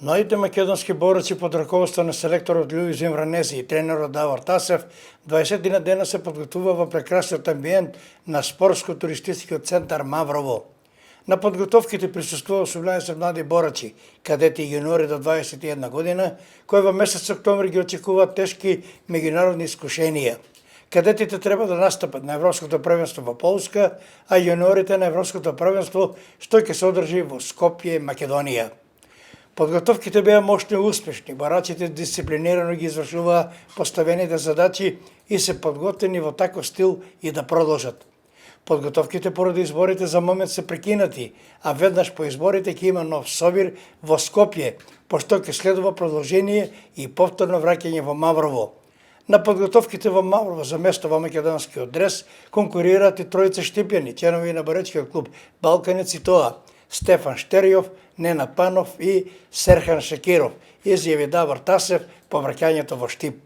Младите македонски борци под раководство на селекторот Лјуис Имвранези и тренерот Давор Тасев 20 дена се подготвува во прекрасниот амбиент на спортско-туристичкиот центар Маврово. На подготовките присуствува 18 млади борци, кадети и јуниори до 21 година, кои во месец октомври ги очекуваат тешки меѓународни искушенија. Кадетите треба да настапат на Европското првенство во Полска, а јуниорите на Европското првенство што ќе се одржи во Скопје, Македонија. Подготовките беа мощни и успешни, борачите дисциплинирано ги извршуваа поставените задачи и се подготвени во таков стил и да продолжат. Подготовките поради изборите за момент се прекинати, а веднаш по изборите ќе има нов собир во Скопје, пошто ќе следува продолжение и повторно враќање во Маврово. На подготовките во Маврово за место во македонскиот дрес конкурираат и тројца штипјани, членови на боречкиот клуб Балканец и тоа Стефан Штериов, Ненад Панов и Серхан Шекиров, изјави Давор Тасев по враќањето во Штип.